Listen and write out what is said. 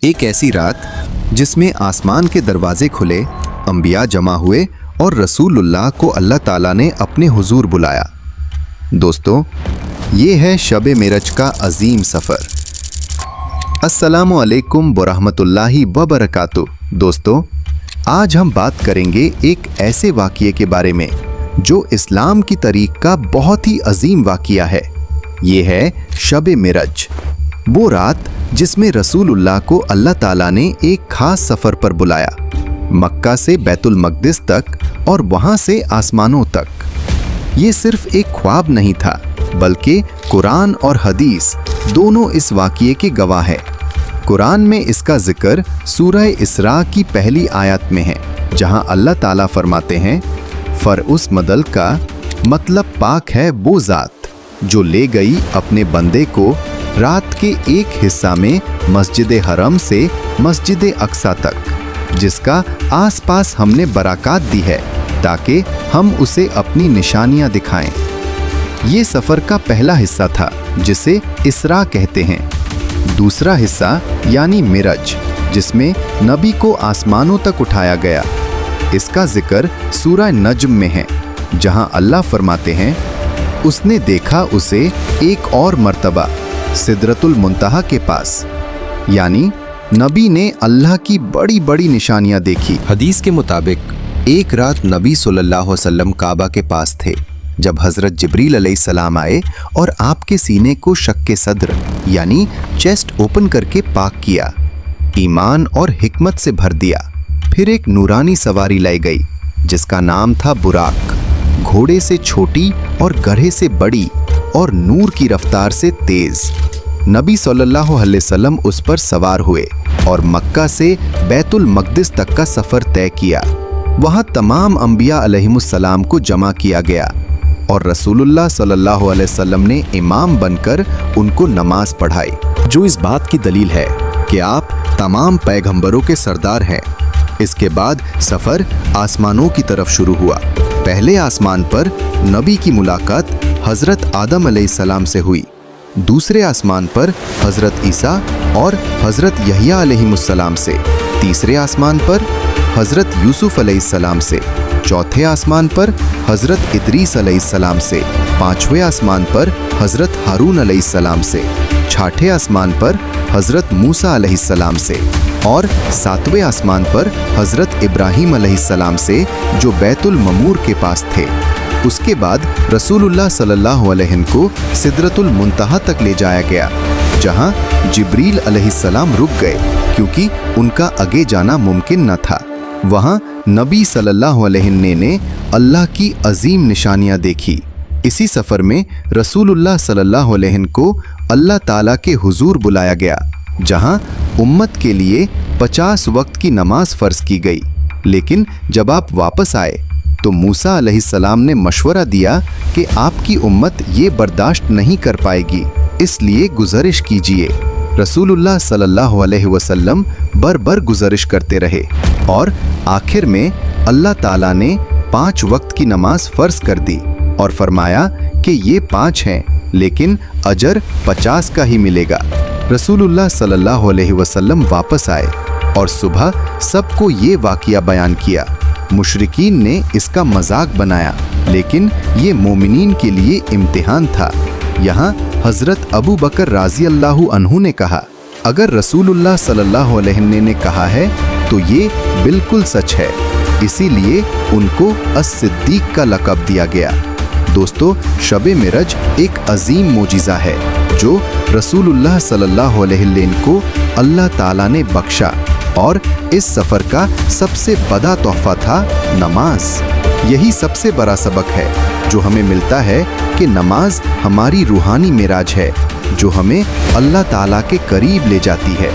एक ऐसी रात जिसमें आसमान के दरवाजे खुले, अंबिया जमा हुए और रसूलुल्लाह को अल्लाह ताला ने अपने हुजूर बुलाया। दोस्तों, ये है शब मेरज का अजीम सफ़र। अस्सलामु अलैकुम वरहमतुल्लाहि वबरकातुह। दोस्तों, आज हम बात करेंगे एक ऐसे वाक़ये के बारे में जो इस्लाम की तारीख़ का बहुत ही अजीम वाक़या है। ये है शब मेरज, वो रात जिसमें रसूलुल्लाह को अल्लाह ताला ने एक खास सफ़र पर बुलाया, मक्का से बैतुल मक़दिस तक और वहाँ से आसमानों तक। ये सिर्फ एक ख्वाब नहीं था, बल्कि कुरान और हदीस दोनों इस वाक़ये के गवाह हैं। कुरान में इसका जिक्र सूरह इसरा की पहली आयत में है, जहाँ अल्लाह ताला फरमाते हैं, फर उस मदल का मतलब पाक है वो ज़ात जो ले गई अपने बंदे को रात के एक हिस्सा में मस्जिद हरम से मस्जिद अक्सा तक, जिसका आसपास हमने बरक़ात दी है ताकि हम उसे अपनी निशानियां दिखाएं। ये सफ़र का पहला हिस्सा था जिसे इसरा कहते हैं। दूसरा हिस्सा यानी मिरज, जिसमें नबी को आसमानों तक उठाया गया, इसका जिक्र सूरह नज्म में है, जहां अल्लाह फरमाते हैं, उसने देखा उसे एक और मर्तबा सिदरतुल मुंतहा के पास, यानी नबी ने अल्लाह की बड़ी बड़ी निशानियां देखी। हदीस के मुताबिक एक रात नबी सल्लल्लाहु अलैहि वसल्लम काबा के पास थे जब हज़रत जिब्रील अलैहिस्सलाम आए और आपके सीने को शक्के सद्र यानी चेस्ट ओपन करके पाक किया, ईमान और हिकमत से भर दिया। फिर एक नूरानी सवारी लाई गई जिसका नाम था बुराक, घोड़े से छोटी और गधे से बड़ी और नूर की रफ्तार से तेज। नबी सल्लल्लाहु अलैहि वसल्लम उस पर सवार हुए और मक्का से बैतुल मक़दिस तक का सफ़र तय किया। वहाँ तमाम अंबिया अलैहिमुस्सलाम को जमा किया गया और रसूलुल्लाह सल्लल्लाहु अलैहि वसल्लम ने इमाम बनकर उनको नमाज पढ़ाई, जो इस बात की दलील है कि आप तमाम पैगंबरों के सरदार हैं। इसके बाद सफ़र आसमानों की तरफ शुरू हुआ। पहले आसमान पर नबी की मुलाकात हज़रत आदम अलैहिस्सलाम से हुई, दूसरे आसमान पर हज़रत ईसा और हज़रत यहया अलैहिमुस्सलाम से, तीसरे आसमान पर हज़रत यूसुफ अलैहिस्सलाम से, चौथे आसमान पर हज़रत इदरीस अलैहिस्सलाम से, पांचवें आसमान पर हज़रत हारून अलैहिस्सलाम से, छठे आसमान पर हज़रत मूसा अलैहिस्सलाम से और सातवें आसमान पर हज़रत इब्राहीम अलैहिस्सलाम से, जो बैतुल ममूर के पास थे। उसके बाद रसूलुल्लाह सल्लल्लाहु अलैहि को सिदरतुल मुंतहा तक ले जाया गया, जहां जिब्रील अलैहिस्सलाम रुक गए क्योंकि उनका आगे जाना मुमकिन न था। वहां नबी सल्लल्लाहु अलैहि ने अल्लाह की अजीम निशानियां देखी। इसी सफ़र में रसूलुल्लाह सल्लल्लाहु अलैहि को अल्लाह ताला के हुजूर बुलाया गया, जहां उम्मत के लिए 50 वक्त की नमाज फ़र्ज की गई। लेकिन जब आप वापस आए तो मूसा अलैहिस्सलाम ने मशवरा दिया कि आपकी उम्मत ये बर्दाश्त नहीं कर पाएगी, इसलिए गुज़ारिश कीजिए। रसूलुल्लाह सल्लल्लाहु अलैहि वसल्लम बर गुज़ारिश करते रहे और आखिर में अल्लाह ताला ने 5 वक्त की नमाज फ़र्ज कर दी और फरमाया कि ये 5 हैं, लेकिन अजर 50 का ही मिलेगा। रसूलुल्लाह सल्लल्लाहु अलैहि वसल्लम वापस आए और सुबह सबको ये वाक़या बयान किया। मुशरिकीन ने इसका मजाक बनाया, लेकिन ये मोमिनीन के लिए इम्तिहान था। यहाँ हज़रत अबू बकर राज़ी अल्लाहु अन्हु ने कहा, अगर रसूलुल्लाह सल्लल्लाहु अलैहि ने कहा है तो ये बिल्कुल सच है, इसीलिए उनको अस-सिद्दीक़ का लक़ब दिया गया। दोस्तों, शब मेरज एक अजीम मोजिज़ा है जो रसूलुल्लाह सल्लल्लाहु अलैहि को अल्लाह ताला ने बख्शा, और इस सफ़र का सबसे बड़ा तोहफ़ा था नमाज। यही सबसे बड़ा सबक है जो हमें मिलता है कि नमाज हमारी रूहानी मेराज है जो हमें अल्लाह ताला के करीब ले जाती है।